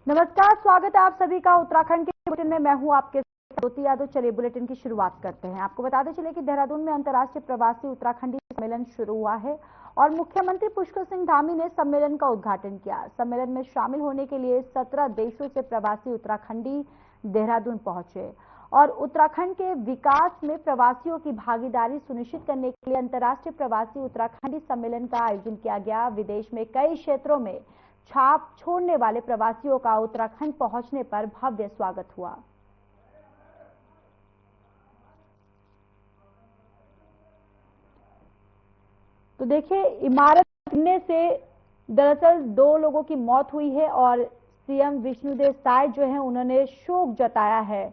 नमस्कार, स्वागत है आप सभी का उत्तराखंड के बुलेटिन में। मैं हूं आपके साथ ज्योति यादव। चलिए बुलेटिन की शुरुआत करते हैं। आपको बताते चले कि देहरादून में अंतर्राष्ट्रीय प्रवासी उत्तराखंडी सम्मेलन शुरू हुआ है और मुख्यमंत्री पुष्कर सिंह धामी ने सम्मेलन का उद्घाटन किया। सम्मेलन में शामिल होने के लिए 17 देशों से प्रवासी उत्तराखंडी देहरादून पहुंचे और उत्तराखंड के विकास में प्रवासियों की भागीदारी सुनिश्चित करने के लिए अंतर्राष्ट्रीय प्रवासी उत्तराखंडी सम्मेलन का आयोजन किया गया। विदेश में कई क्षेत्रों में छाप छोड़ने वाले प्रवासियों का उत्तराखंड पहुंचने पर भव्य स्वागत हुआ। तो देखिए, इमारत गिरने से दरअसल 2 लोगों की मौत हुई है और सीएम विष्णुदेव साय जो है उन्होंने शोक जताया है।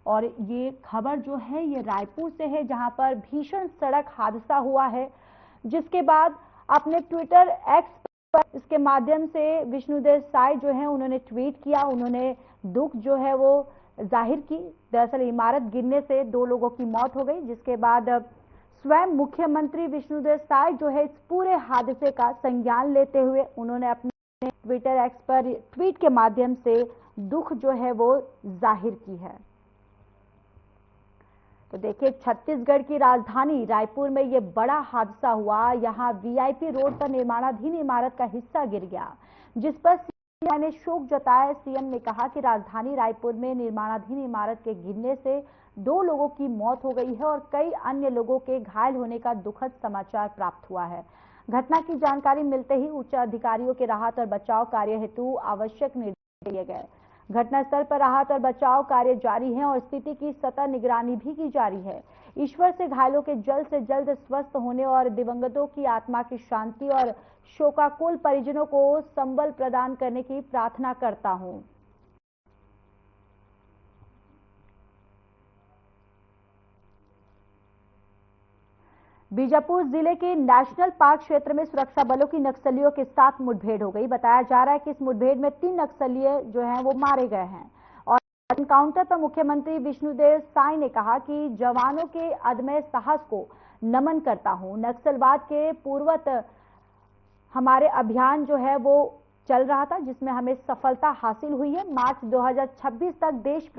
और ये खबर जो है ये रायपुर से है, जहां पर भीषण सड़क हादसा हुआ है, जिसके बाद अपने ट्विटर एक्स इसके माध्यम से विष्णुदेव साय जो है उन्होंने ट्वीट किया। उन्होंने दुख जो है वो जाहिर की। दरअसल इमारत गिरने से 2 लोगों की मौत हो गई, जिसके बाद स्वयं मुख्यमंत्री विष्णुदेव साय जो है इस पूरे हादसे का संज्ञान लेते हुए उन्होंने अपने ट्विटर एक्स पर ट्वीट के माध्यम से दुख जो है वो जाहिर की है। तो देखिए, छत्तीसगढ़ की राजधानी रायपुर में ये बड़ा हादसा हुआ। यहाँ वीआईपी रोड पर निर्माणाधीन इमारत का हिस्सा गिर गया, जिस पर सीएम ने शोक जताया। सीएम ने कहा कि राजधानी रायपुर में निर्माणाधीन इमारत के गिरने से 2 लोगों की मौत हो गई है और कई अन्य लोगों के घायल होने का दुखद समाचार प्राप्त हुआ है। घटना की जानकारी मिलते ही उच्च अधिकारियों के राहत और बचाव कार्य हेतु आवश्यक निर्देश दिए गए। घटनास्थल पर राहत और बचाव कार्य जारी है और स्थिति की सतत निगरानी भी की जा रही है। ईश्वर से घायलों के जल्द से जल्द स्वस्थ होने और दिवंगतों की आत्मा की शांति और शोकाकुल परिजनों को संबल प्रदान करने की प्रार्थना करता हूं। बीजापुर जिले के नेशनल पार्क क्षेत्र में सुरक्षा बलों की नक्सलियों के साथ मुठभेड़ हो गई। बताया जा रहा है कि इस मुठभेड़ में 3 नक्सली जो हैं वो मारे गए हैं और एनकाउंटर पर मुख्यमंत्री विष्णुदेव साय ने कहा कि जवानों के अदम्य साहस को नमन करता हूं। नक्सलवाद के पूर्वत हमारे अभियान जो है वो चल रहा था, जिसमें हमें सफलता हासिल हुई है। मार्च 2026 तक देश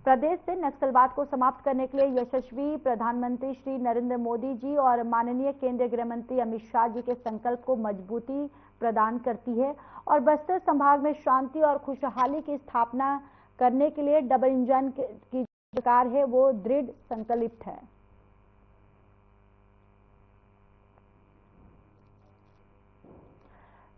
प्रदेश से नक्सलवाद को समाप्त करने के लिए यशस्वी प्रधानमंत्री श्री नरेंद्र मोदी जी और माननीय केंद्रीय गृह मंत्री अमित शाह जी के संकल्प को मजबूती प्रदान करती है और बस्तर संभाग में शांति और खुशहाली की स्थापना करने के लिए डबल इंजन की सरकार है वो दृढ़ संकल्पित है।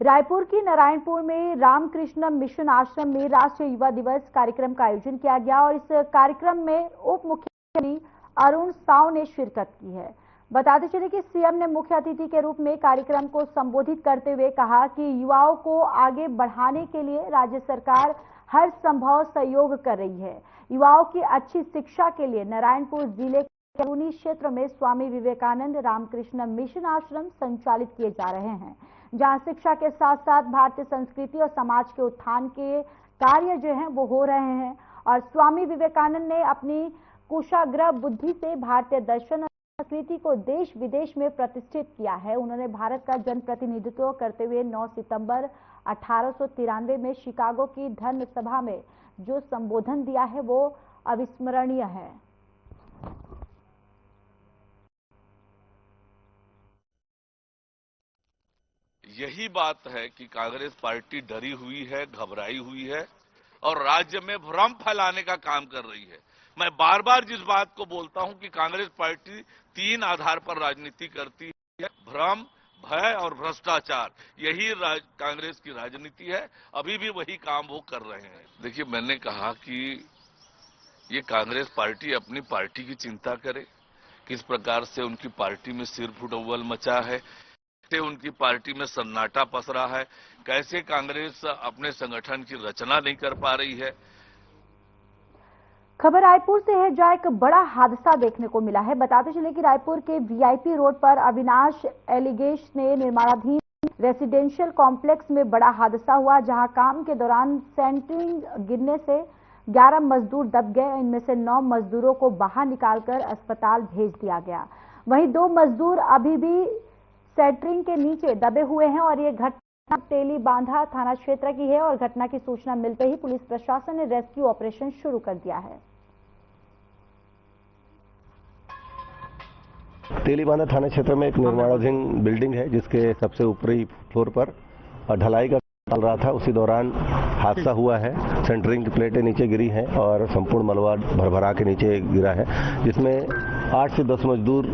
रायपुर की नारायणपुर में रामकृष्ण मिशन आश्रम में राष्ट्रीय युवा दिवस कार्यक्रम का आयोजन किया गया और इस कार्यक्रम में उप मुख्यमंत्री अरुण साव ने शिरकत की है। बताते चले कि सीएम ने मुख्य अतिथि के रूप में कार्यक्रम को संबोधित करते हुए कहा कि युवाओं को आगे बढ़ाने के लिए राज्य सरकार हर संभव सहयोग कर रही है। युवाओं की अच्छी शिक्षा के लिए नारायणपुर जिले के अंदरूनी क्षेत्र में स्वामी विवेकानंद रामकृष्ण मिशन आश्रम संचालित किए जा रहे हैं, जहां शिक्षा के साथ साथ भारतीय संस्कृति और समाज के उत्थान के कार्य जो हैं वो हो रहे हैं। और स्वामी विवेकानंद ने अपनी कुशाग्र बुद्धि से भारतीय दर्शन और संस्कृति को देश विदेश में प्रतिष्ठित किया है। उन्होंने भारत का जनप्रतिनिधित्व करते हुए 9 सितंबर 1893 में शिकागो की धर्म सभा में जो संबोधन दिया है वो अविस्मरणीय है। यही बात है कि कांग्रेस पार्टी डरी हुई है, घबराई हुई है और राज्य में भ्रम फैलाने का काम कर रही है। मैं बार बार जिस बात को बोलता हूं कि कांग्रेस पार्टी 3 आधार पर राजनीति करती है, भ्रम, भय और भ्रष्टाचार। यही कांग्रेस की राजनीति है। अभी भी वही काम वो कर रहे हैं। देखिए, मैंने कहा कि ये कांग्रेस पार्टी अपनी पार्टी की चिंता करे, किस प्रकार से उनकी पार्टी में सिर फुटौल मचा है, उनकी पार्टी में सन्नाटा पसरा है, कैसे कांग्रेस अपने संगठन की रचना नहीं कर पा रही है। खबर रायपुर से है, जहां एक बड़ा हादसा देखने को मिला है। बताते चले कि रायपुर के वीआईपी रोड पर अविनाश एलिगेश ने निर्माणाधीन रेसिडेंशियल कॉम्प्लेक्स में बड़ा हादसा हुआ, जहां काम के दौरान सेंटरिंग गिरने से 11 मजदूर दब गए। इनमें से 9 मजदूरों को बाहर निकालकर अस्पताल भेज दिया गया। वहीं 2 मजदूर अभी भी सेंटरिंग के नीचे दबे हुए हैं और ये घटना तेली बांधा थाना क्षेत्र की है और घटना की सूचना मिलते ही पुलिस प्रशासन ने रेस्क्यू ऑपरेशन शुरू कर दिया है। तेलीबांधा थाना क्षेत्र में एक निर्माणाधीन बिल्डिंग है जिसके सबसे ऊपरी फ्लोर पर ढलाई का चल रहा था। उसी दौरान हादसा हुआ है। सेंटरिंग की प्लेटें नीचे गिरी हैं और संपूर्ण मलबा भरभरा के नीचे गिरा है, जिसमें 8 से 10 मजदूर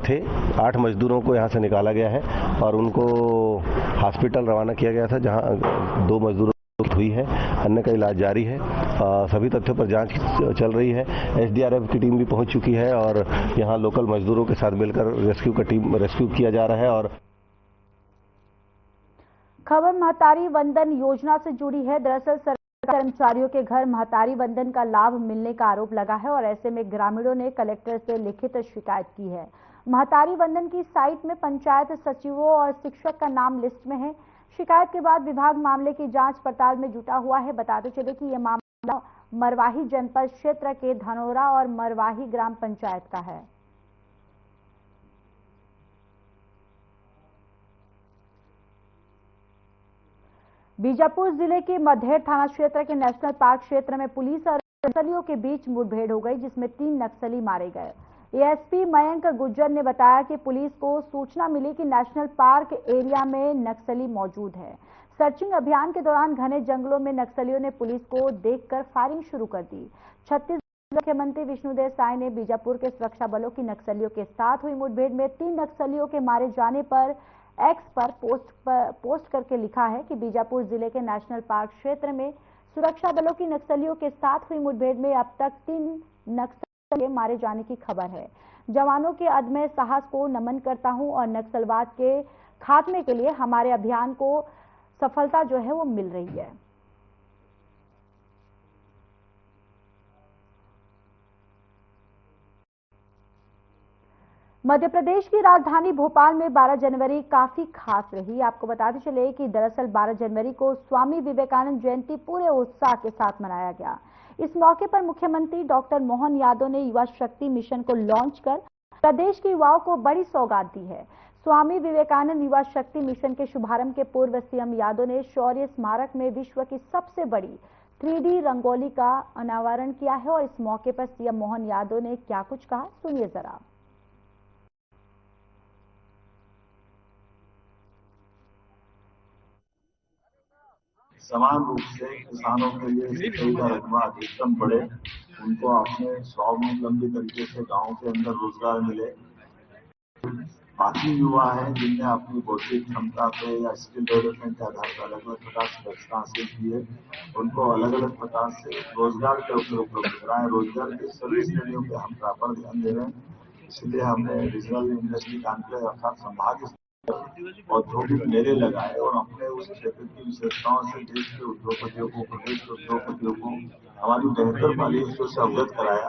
थे। 8 मजदूरों को यहां से निकाला गया है और उनको हॉस्पिटल रवाना किया गया था, जहां 2 मजदूरों हुई है, अन्य का इलाज जारी है। सभी तथ्यों पर जांच चल रही है। एसडीआरएफ की टीम भी पहुंच चुकी है और यहां लोकल मजदूरों के साथ मिलकर रेस्क्यू किया जा रहा है। और खबर महतारी वंदन योजना से जुड़ी है। दरअसल सरकारी कर्मचारियों के घर महतारी वंदन का लाभ मिलने का आरोप लगा है और ऐसे में ग्रामीणों ने कलेक्टर से लिखित शिकायत की है। महतारी वंदन की साइट में पंचायत सचिवों और शिक्षक का नाम लिस्ट में है। शिकायत के बाद विभाग मामले की जांच पड़ताल में जुटा हुआ है। बताते चले कि यह मामला मरवाही जनपद क्षेत्र के धनोरा और मरवाही ग्राम पंचायत का है। बीजापुर जिले के मधेर थाना क्षेत्र के नेशनल पार्क क्षेत्र में पुलिस और नक्सलियों के बीच मुठभेड़ हो गई, जिसमें 3 नक्सली मारे गए। एएसपी मयंक गुज्जर ने बताया कि पुलिस को सूचना मिली कि नेशनल पार्क एरिया में नक्सली मौजूद है। सर्चिंग अभियान के दौरान घने जंगलों में नक्सलियों ने पुलिस को देखकर फायरिंग शुरू कर दी। छत्तीसगढ़ मुख्यमंत्री विष्णुदेव साय ने बीजापुर के सुरक्षा बलों की नक्सलियों के साथ हुई मुठभेड़ में 3 नक्सलियों के मारे जाने पर एक्स पर पोस्ट करके लिखा है कि बीजापुर जिले के नेशनल पार्क क्षेत्र में सुरक्षा बलों की नक्सलियों के साथ हुई मुठभेड़ में अब तक 3 नक्सली मारे जाने की खबर है। जवानों के अदम्य साहस को नमन करता हूं और नक्सलवाद के खात्मे के लिए हमारे अभियान को सफलता जो है वो मिल रही है। मध्य प्रदेश की राजधानी भोपाल में 12 जनवरी काफी खास रही। आपको बताते चले कि दरअसल 12 जनवरी को स्वामी विवेकानंद जयंती पूरे उत्साह के साथ मनाया गया। इस मौके पर मुख्यमंत्री डॉक्टर मोहन यादव ने युवा शक्ति मिशन को लॉन्च कर प्रदेश के युवाओं को बड़ी सौगात दी है। स्वामी विवेकानंद युवा शक्ति मिशन के शुभारंभ के पूर्व सीएम यादव ने शौर्य स्मारक में विश्व की सबसे बड़ी 3D रंगोली का अनावरण किया है और इस मौके पर सीएम मोहन यादव ने क्या कुछ कहा, सुनिए जरा। समान रूप से किसानों के लिए सिंचाई का रकबा अधिकतम बढ़े, उनको अपने स्वावलंबी तरीके से गांव के अंदर रोजगार मिले। बाकी युवा हैं जिनने अपनी बौद्धिक क्षमता पे या स्किल डेवलपमेंट के आधार पर अलग अलग प्रकार से दक्षता हासिल की है, उनको अलग अलग प्रकार से रोजगार के अवसर उपलब्ध कराएं। रोजगार की सभी श्रेणियों पे हम प्रॉपर ध्यान दे रहे हैं। इसलिए हमने रीजनल इंडस्ट्री कॉन्क्लेव अर्थात संभाग औद्योगिक मेले लगाए और अपने उस क्षेत्र की विशेषताओं से देश के उद्योगपतियों को, प्रदेश के उद्योगपतियों को हमारी बेहतर पॉलिसियों से अवगत कराया।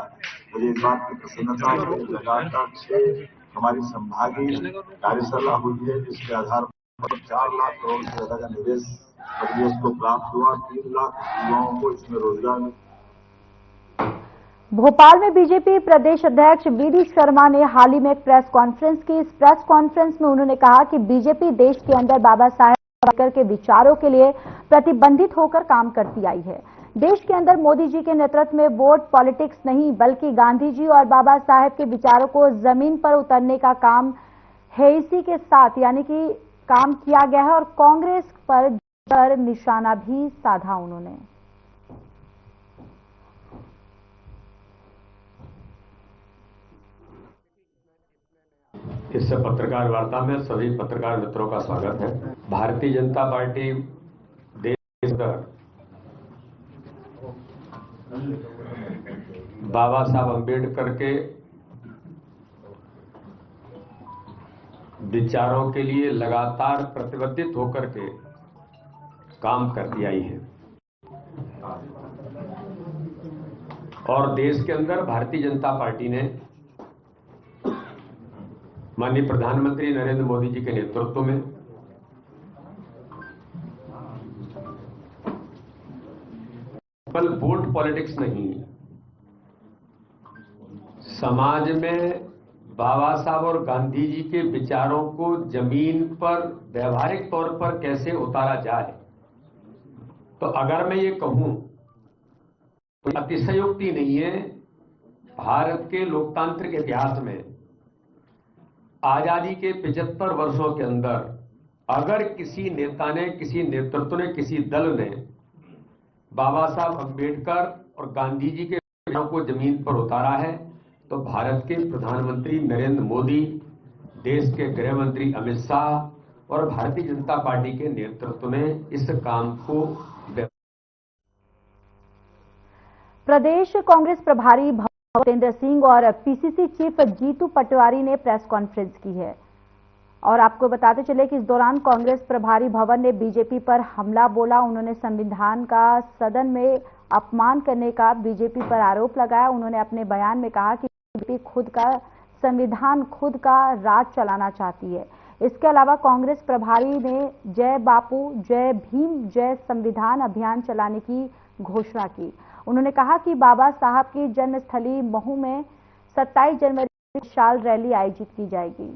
मुझे इस बात की प्रसन्नता है। लगातार 6 हमारी संभागीय कार्यशाला हुई है, जिसके आधार पर 4 लाख करोड़ से ज्यादा का निवेश प्रदेश को प्राप्त हुआ। 3 लाख युवाओं को इसमें रोजगार मिला। भोपाल में बीजेपी प्रदेश अध्यक्ष बीडी शर्मा ने हाल ही में एक प्रेस कॉन्फ्रेंस की। इस प्रेस कॉन्फ्रेंस में उन्होंने कहा कि बीजेपी देश के अंदर बाबा साहेब अम्बेडकर के विचारों के लिए प्रतिबंधित होकर काम करती आई है। देश के अंदर मोदी जी के नेतृत्व में वोट पॉलिटिक्स नहीं बल्कि गांधी जी और बाबा साहेब के विचारों को जमीन पर उतरने का काम है। इसी के साथ यानी कि काम किया गया है और कांग्रेस पर निशाना भी साधा उन्होंने। इस पत्रकार वार्ता में सभी पत्रकार मित्रों का स्वागत है। भारतीय जनता पार्टी देश के अंदर बाबा साहब अम्बेडकर के विचारों के लिए लगातार प्रतिबद्धित होकर के काम करती आई है और देश के अंदर भारतीय जनता पार्टी ने माननीय प्रधानमंत्री नरेंद्र मोदी जी के नेतृत्व में केवल वोट पॉलिटिक्स नहीं, समाज में बाबा साहब और गांधी जी के विचारों को जमीन पर व्यवहारिक तौर पर कैसे उतारा जाए, तो अगर मैं ये कहूं तो अतिशयोक्ति नहीं है। भारत के लोकतांत्रिक इतिहास में आजादी के 75 वर्षों के अंदर अगर किसी नेता ने, किसी नेतृत्व ने, किसी दल ने बाबा साहब अम्बेडकर और गांधी जी के विचारों को जमीन पर उतारा है तो भारत के प्रधानमंत्री नरेंद्र मोदी, देश के गृह मंत्री अमित शाह और भारतीय जनता पार्टी के नेतृत्व ने इस काम को। प्रदेश कांग्रेस प्रभारी भूपेंद्र सिंह और पीसीसी चीफ जीतू पटवारी ने प्रेस कॉन्फ्रेंस की है और आपको बताते चले कि इस दौरान कांग्रेस प्रभारी भवन ने बीजेपी पर हमला बोला। उन्होंने संविधान का सदन में अपमान करने का बीजेपी पर आरोप लगाया। उन्होंने अपने बयान में कहा कि बीजेपी खुद का संविधान, खुद का राज चलाना चाहती है। इसके अलावा कांग्रेस प्रभारी ने जय बापू, जय भीम, जय संविधान अभियान चलाने की घोषणा की। उन्होंने कहा कि बाबा साहब की जन्मस्थली महू में 27 जनवरी को विशाल रैली आयोजित की जाएगी।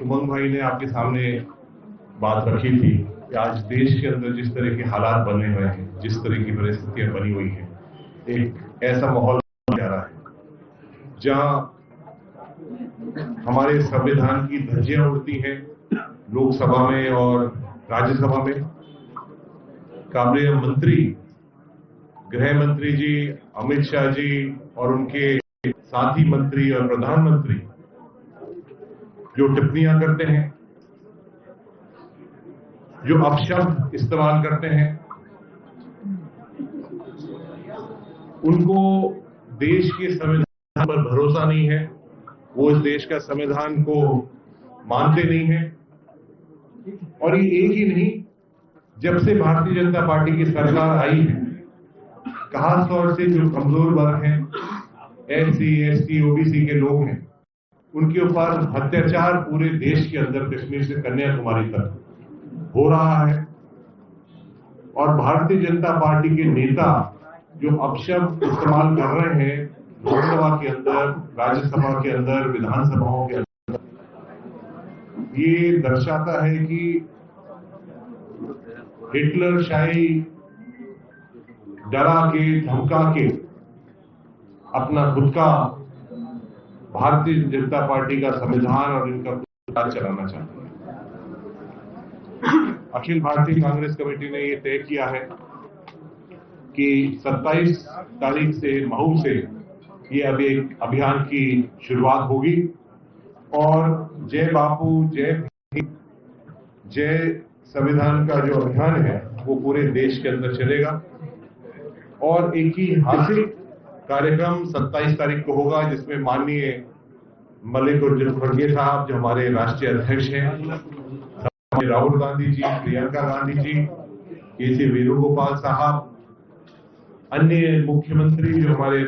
उमंग भाई ने आपके सामने बात रखी थी कि आज देश के अंदर जिस तरह के हालात बने हुए हैं, जिस तरह की परिस्थितियां बनी हुई हैं, एक ऐसा माहौल जा रहा है जहां हमारे संविधान की धज्जियां उड़ती हैं लोकसभा में और राज्यसभा में। काबिल मंत्री, गृह मंत्री जी अमित शाह जी और उनके साथी मंत्री और प्रधानमंत्री जो टिप्पणियां करते हैं, जो अपशब्द इस्तेमाल करते हैं, उनको देश के संविधान पर भरोसा नहीं है। वो इस देश का संविधान को मानते नहीं है। और ये एक ही नहीं, जब से भारतीय जनता पार्टी की सरकार आई है, खास तौर से जो कमजोर वर्ग हैं, एससी, एसटी, ओबीसी के लोग हैं, उनके ऊपर अत्याचार पूरे देश के अंदर कश्मीर से कन्याकुमारी तक हो रहा है। और भारतीय जनता पार्टी के नेता जो अपशब्द इस्तेमाल कर रहे हैं लोकसभा के अंदर, राज्यसभा के अंदर, विधानसभाओं के अंदर, ये दर्शाता है कि हिटलर शाही डरा के, धमका के अपना खुद का भारतीय जनता पार्टी का संविधान और इनका राज चलाना चाहते हैं। अखिल भारतीय कांग्रेस कमेटी ने यह तय किया है कि 27 तारीख से महू से ये अब एक अभियान की शुरुआत होगी और जय बापू, जय भीम, जय संविधान का जो अभियान है वो पूरे देश के अंदर चलेगा। और एक ही हासिल कार्यक्रम 27 तारीख को होगा जिसमें माननीय मल्लिकार्जुन खड़गे साहब जो हमारे राष्ट्रीय अध्यक्ष हैं, राहुल गांधी जी, प्रियंका गांधी जी, के.सी. वेणुगोपाल साहब, अन्य मुख्यमंत्री जो हमारे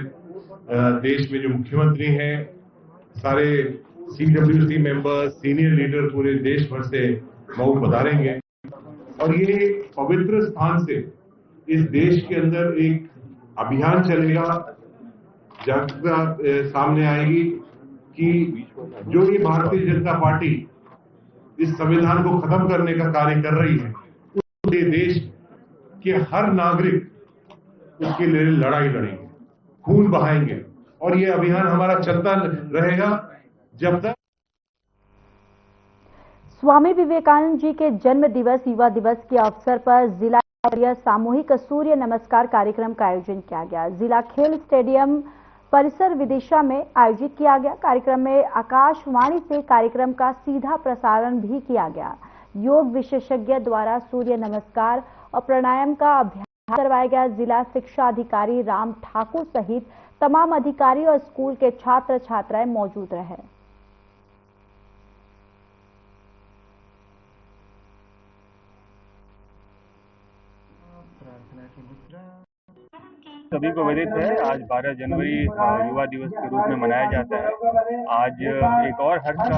देश में जो मुख्यमंत्री हैं, सारे CWC मेंबर्स, सीनियर लीडर पूरे देश भर से मऊ पधारेंगे। और ये पवित्र स्थान से इस देश के अंदर एक अभियान चलेगा, जागरूकता सामने आएगी कि जो ये भारतीय जनता पार्टी इस संविधान को खत्म करने का कार्य कर रही है, उसके देश के हर नागरिक उसके लिए लड़ाई लड़ेंगे, खून बहाएंगे और ये अभियान हमारा चलता रहेगा जब तक। स्वामी विवेकानंद जी के जन्म दिवस, युवा दिवस के अवसर पर जिला स्तरीय सामूहिक सूर्य नमस्कार कार्यक्रम का आयोजन किया गया। जिला खेल स्टेडियम परिसर विदिशा में आयोजित किया गया। कार्यक्रम में आकाशवाणी से कार्यक्रम का सीधा प्रसारण भी किया गया। योग विशेषज्ञ द्वारा सूर्य नमस्कार और प्राणायाम का अभ्यास करवाया गया। जिला शिक्षा अधिकारी राम ठाकुर सहित तमाम अधिकारी और स्कूल के छात्र छात्राएं मौजूद रहे। सभी को विदित है, आज 12 जनवरी युवा दिवस के रूप में मनाया जाता है। आज एक और हर्ष का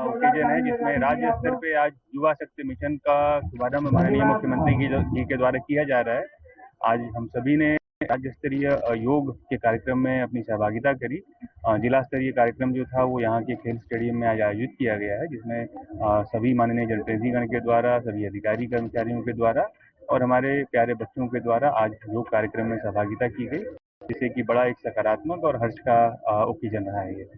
ओकेजन है जिसमें राज्य स्तर पे आज युवा शक्ति मिशन का शुभारंभ माननीय मुख्यमंत्री जी के द्वारा किया जा रहा है। आज हम सभी ने राज्य स्तरीय योग के कार्यक्रम में अपनी सहभागिता करी। जिला स्तरीय कार्यक्रम जो था वो यहाँ के खेल स्टेडियम में आज आयोजित किया गया है, जिसमें सभी माननीय जनप्रतिनिधिगण के द्वारा, सभी अधिकारी कर्मचारियों के द्वारा और हमारे प्यारे बच्चों के द्वारा आज योग कार्यक्रम में सहभागिता की गई, जिससे कि बड़ा एक सकारात्मक और हर्ष का ओकेजन रहा है ये।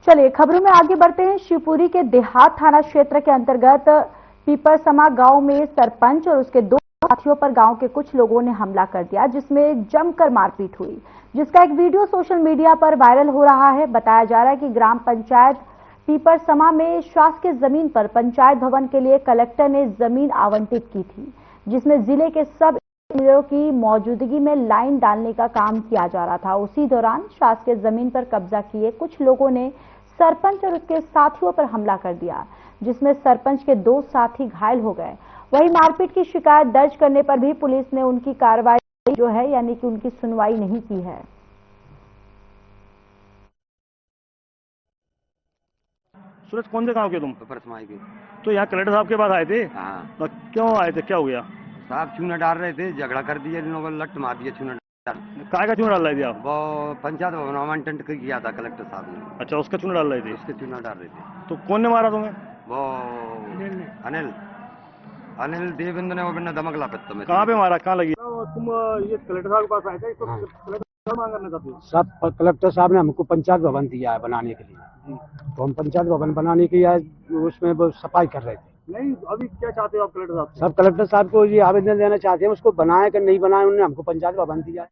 चलिए खबरों में आगे बढ़ते हैं। शिवपुरी के देहात थाना क्षेत्र के अंतर्गत पीपरसमा गांव में सरपंच और उसके दो साथियों पर गांव के कुछ लोगों ने हमला कर दिया, जिसमें जमकर मारपीट हुई, जिसका एक वीडियो सोशल मीडिया पर वायरल हो रहा है। बताया जा रहा है कि ग्राम पंचायत पीपरसमा में शासकीय जमीन पर पंचायत भवन के लिए कलेक्टर ने जमीन आवंटित की थी, जिसमें जिले के सब इंजीनियरों की मौजूदगी में लाइन डालने का काम किया जा रहा था। उसी दौरान शासकीय जमीन पर कब्जा किए कुछ लोगों ने सरपंच और उसके साथियों पर हमला कर दिया, जिसमें सरपंच के दो साथी घायल हो गए। वहीं मारपीट की शिकायत दर्ज करने पर भी पुलिस ने उनकी कार्रवाई जो है यानी कि उनकी सुनवाई नहीं की है। सूरज, कौन से गांव के तुम? परसमाई के। तो यहाँ कलेक्टर साहब के पास आए थे? हाँ। तो क्यों आए थे, क्या हो गया? साहब चूना डाल रहे थे, झगड़ा कर दिया, इन लोगों ने लट मार दिया चूना। काय का चूना डाल रहे थे आप? वो पंचायत भवन आवंटन किया था कलेक्टर साहब ने। अच्छा, उसका चूना डाल रहे थे? उसके चूना डाल रहे थे। तो कौन ने मारा तुम्हें? वो अनिल देवेंद्र ने, वो बिना दमक लापत में। कहाँ पे मारा, कहाँ लगी? तुम ये कलेक्टर साहब के पास आए थे, तो कलेक्टर मांग करना चाहते हो? सब कलेक्टर साहब ने हमको पंचायत भवन दिया है बनाने के लिए, तो हम पंचायत भवन बनाने के लिए उसमें सफाई कर रहे थे। नहीं, अभी क्या चाहते हो आप कलेक्टर साहब? सब कलेक्टर साहब को ये आवेदन देना चाहते हैं, उसको बनाए कि नहीं बनाए, उन्होंने हमको पंचायत भवन दिया है।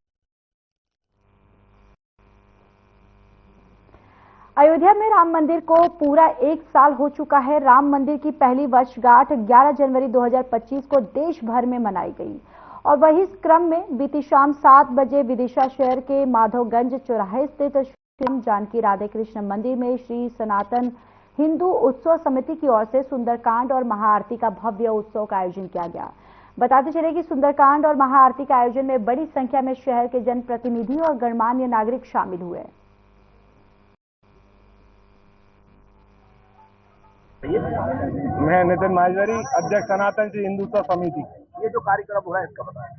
अयोध्या में राम मंदिर को पूरा 1 साल हो चुका है। राम मंदिर की पहली वर्षगांठ 11 जनवरी 2025 को देश भर में मनाई गई और वही इस क्रम में बीती शाम 7 बजे विदिशा शहर के माधवगंज चौराहे स्थित श्री जानकी राधे कृष्ण मंदिर में श्री सनातन हिंदू उत्सव समिति की ओर से सुंदरकांड और महाआरती का भव्य उत्सव का आयोजन किया गया। बताते चले कि सुंदरकांड और महाआरती के आयोजन में बड़ी संख्या में शहर के जनप्रतिनिधि और गणमान्य नागरिक शामिल हुए। मैं नितिन माजवरी, अध्यक्ष सनातन श्री हिंदू उत्सव समिति। ये जो कार्यक्रम हुआ है इसका बताएं।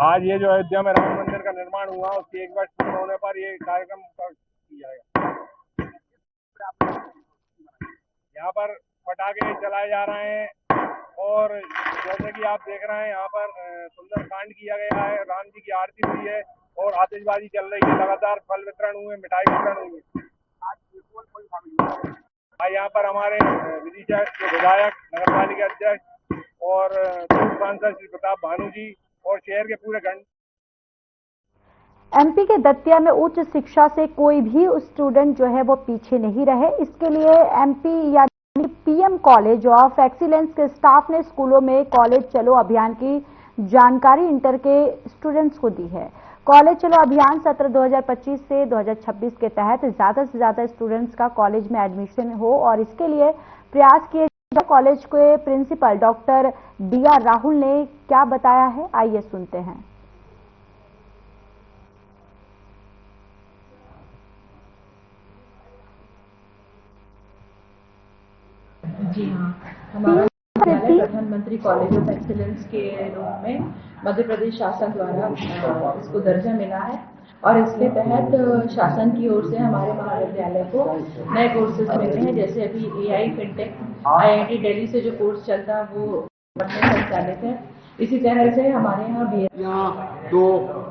आज ये जो अयोध्या में राम मंदिर का निर्माण हुआ, उसके 1 वर्ष पूर्ण होने पर ये कार्यक्रम किया गया। यहाँ पर पटाखे चलाए जा रहे हैं और जैसे कि आप देख रहे हैं यहाँ पर सुंदरकांड किया गया है, राम जी की आरती हुई है और आतिशबाजी चल रही है, लगातार फल वितरण हुए, मिठाई वितरण हुई। आज यहाँ पर हमारे विदिशा के विधायक, नगर पालिका अध्यक्ष और सांसद श्री प्रताप भानु जी और शहर के पूरे गण। एमपी के दतिया में उच्च शिक्षा से कोई भी स्टूडेंट जो है वो पीछे नहीं रहे, इसके लिए एमपी यानी पीएम कॉलेज ऑफ एक्सीलेंस के स्टाफ ने स्कूलों में कॉलेज चलो अभियान की जानकारी इंटर के स्टूडेंट्स को दी है। कॉलेज चलो अभियान सत्र 2025 से 2026 के तहत ज्यादा से ज्यादा स्टूडेंट्स का कॉलेज में एडमिशन हो और इसके लिए प्रयास किए। कॉलेज के प्रिंसिपल डॉक्टर डीआर राहुल ने क्या बताया है, आइए सुनते हैं। जी हाँ, हमारा प्रधानमंत्री कॉलेज ऑफ एक्सीलेंस के रूप में मध्य प्रदेश शासन द्वारा इसको दर्जा मिला है और इसके तहत शासन की ओर से हमारे महाविद्यालय को नए कोर्सेज मिले हैं। जैसे अभी एआई फिनटेक आईआईटी दिल्ली से जो कोर्स चलता है वो संचालित है। इसी तरह से हमारे यहाँ 2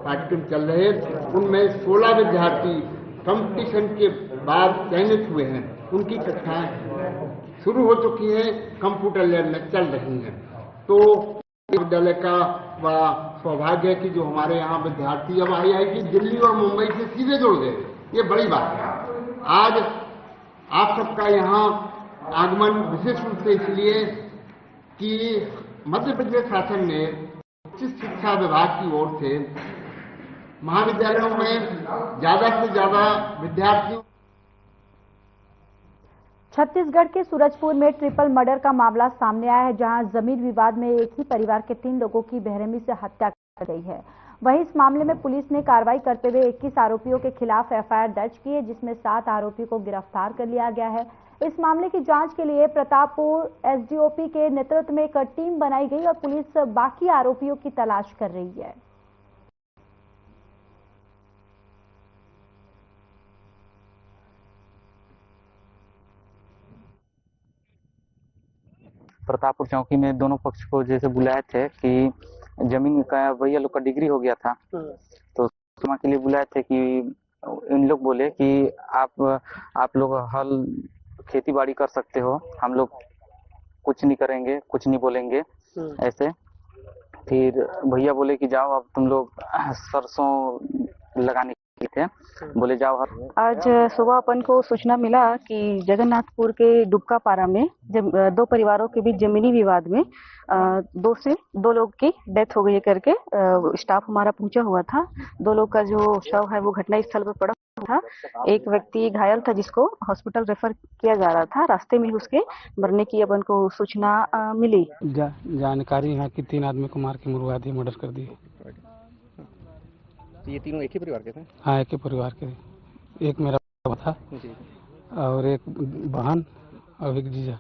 पाठ्यक्रम चल रहे हैं, उनमें 16 विद्यार्थी कंपटीशन के बाद चयनित हुए हैं। उनकी कक्षाएं शुरू हो चुकी हैं, कंप्यूटर लैब में चल रही हैं। तो विद्यालय का बड़ा सौभाग्य है कि जो हमारे यहाँ विद्यार्थी अब आईआईटी दिल्ली और मुंबई से सीधे जुड़ गए, ये बड़ी बात है। आज आप सबका यहाँ आगमन विशेष रूप से इसलिए कि मध्य प्रदेश शासन ने उच्च शिक्षा विभाग की ओर से महाविद्यालयों में ज्यादा से ज्यादा विद्यार्थियों। छत्तीसगढ़ के सूरजपुर में ट्रिपल मर्डर का मामला सामने आया है, जहां जमीन विवाद में एक ही परिवार के 3 लोगों की बेरहमी से हत्या कर गई है। वहीं इस मामले में पुलिस ने कार्रवाई करते हुए 21 आरोपियों के खिलाफ एफआईआर दर्ज की है, जिसमें 7 आरोपियों को गिरफ्तार कर लिया गया है। इस मामले की जांच के लिए प्रतापपुर एसडीओपी के नेतृत्व में एक टीम बनाई गई और पुलिस बाकी आरोपियों की तलाश कर रही है। प्रतापपुर चौकी में दोनों पक्ष को जैसे बुलाए थे कि जमीन का भैया लोग का डिग्री हो गया था, तो सूचना के लिए बुलाए थे कि इन लोग बोले कि आप लोग हल खेती बाड़ी कर सकते हो, हम लोग कुछ नहीं करेंगे, कुछ नहीं बोलेंगे ऐसे। फिर भैया बोले कि जाओ अब तुम लोग सरसों लगाने के थे, बोले जाओ। आज सुबह अपन को सूचना मिला कि जगन्नाथपुर के डुबका पारा में दो परिवारों के बीच जमीनी विवाद में 2 लोग की डेथ हो गई करके स्टाफ हमारा पहुंचा हुआ था। 2 लोग का जो शव है वो घटना स्थल पर पड़ा था। एक व्यक्ति घायल था जिसको हॉस्पिटल रेफर किया जा रहा था। रास्ते में उसके मरने की अपन को सूचना मिली। जानकारी है कि 3 आदमी को मार के मुर्गा दिए, मर्डर कर दिए। ये तीनों एक ही परिवार के थे? हाँ, एक ही परिवार के। एक मेरा था और एक बहन और एक जीजा।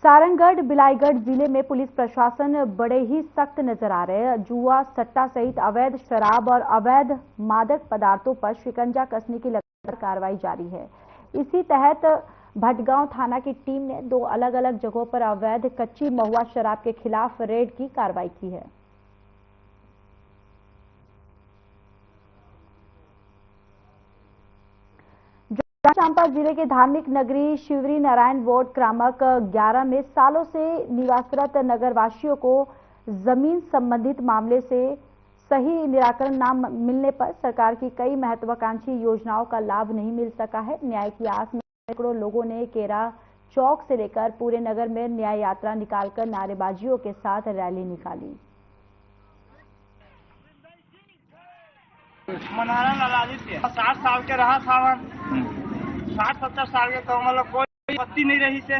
सारंगढ़ बिलाईगढ़ जिले में पुलिस प्रशासन बड़े ही सख्त नजर आ रहे हैं। जुआ, सट्टा सहित अवैध शराब और अवैध मादक पदार्थों पर शिकंजा कसने की लगातार कार्रवाई जारी है। इसी तहत भटगांव थाना की टीम ने 2 अलग अलग जगहों पर अवैध कच्ची महुआ शराब के खिलाफ रेड की कार्रवाई की है। चांपा जिले के धार्मिक नगरी शिवरी नारायण वार्ड क्रमांक 11 में सालों से निवासरत नगरवासियों को जमीन संबंधित मामले से सही निराकरण न मिलने पर सरकार की कई महत्वाकांक्षी योजनाओं का लाभ नहीं मिल सका है। न्याय की आस में सैकड़ों लोगों ने केरा चौक से लेकर पूरे नगर में न्याय यात्रा निकालकर नारेबाजियों के साथ रैली निकाली। मनोहरा लाल आदित्य 60 साल के रहा था, 60-70 साल के, तो मतलब कोई आपत्ति नहीं रही थे।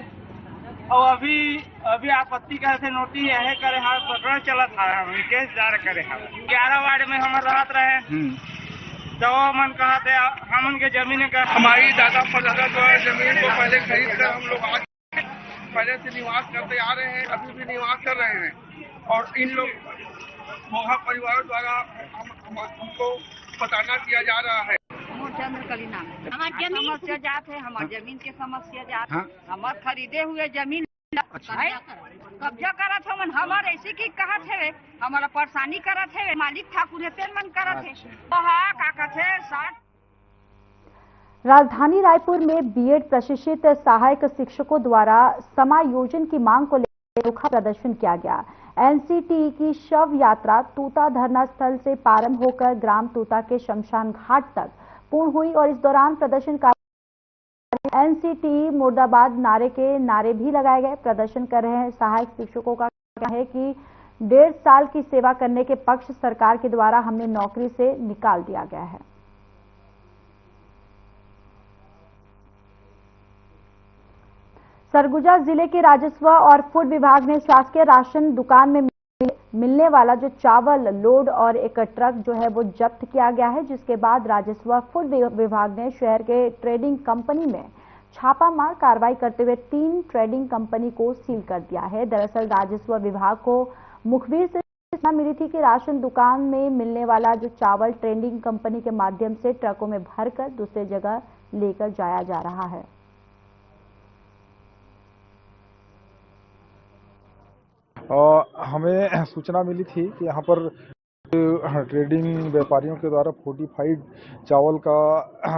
और अभी आपत्ति करे थे, नोटिस यह करे हाँ पकड़ चला था, केस दायर करे हाँ। 11 वार्ड में हम रहत रहे, तो मन कहा थे हम उनके जमीन का, हमारी दादा परदादा जो है जमीन को पहले खरीद कर हम लोग आज पहले से निवास करते आ रहे हैं, अभी भी निवास कर रहे हैं। और इन लोग परिवारों द्वारा हमको पताना किया जा रहा है। हमार जमीन समस्या जात है, हमार जमीन के समस्या जात है। हमार खरीदे हुए जमीन कब्जा करत है, हमार ऐसे की कहत है, हमारा परेशानी करत है, मालिक ठाकुर है तेल मन करत है, का कहत है 60। राजधानी रायपुर में बीएड प्रशिक्षित सहायक शिक्षकों द्वारा समायोजन की मांग को लेकर अनोखा प्रदर्शन किया गया। एनसीटी की शव यात्रा तूता धरना स्थल से प्रारंभ होकर ग्राम तूता के शमशान घाट तक पूर्ण हुई और इस दौरान प्रदर्शनकारी एनसीटी मुर्दाबाद नारे भी लगाए गए। प्रदर्शन कर रहे हैं सहायक शिक्षकों का कहना है कि 1.5 साल की सेवा करने के पक्ष सरकार के द्वारा हमने नौकरी से निकाल दिया गया है। सरगुजा जिले के राजस्व और फूड विभाग ने शासकीय राशन दुकान में मिलने वाला जो चावल लोड और एक ट्रक जो है वो जब्त किया गया है, जिसके बाद राजस्व फूड विभाग ने शहर के ट्रेडिंग कंपनी में छापामार कार्रवाई करते हुए 3 ट्रेडिंग कंपनी को सील कर दिया है। दरअसल राजस्व विभाग को मुखबिर से सूचना मिली थी कि राशन दुकान में मिलने वाला जो चावल ट्रेडिंग कंपनी के माध्यम से ट्रकों में भरकर दूसरी जगह लेकर जाया जा रहा है। हमें सूचना मिली थी कि यहाँ पर ट्रेडिंग व्यापारियों के द्वारा फोर्टिफाइड चावल का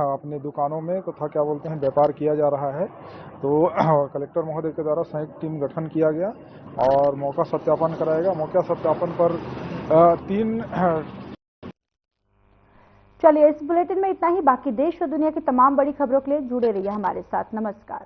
अपने दुकानों में तथा क्या बोलते हैं व्यापार किया जा रहा है। तो कलेक्टर महोदय के द्वारा संयुक्त टीम गठन किया गया और मौका सत्यापन कराएगा। मौका सत्यापन पर 3। चलिए इस बुलेटिन में इतना ही। बाकी देश और दुनिया की तमाम बड़ी खबरों के लिए जुड़े रहिए हमारे साथ। नमस्कार।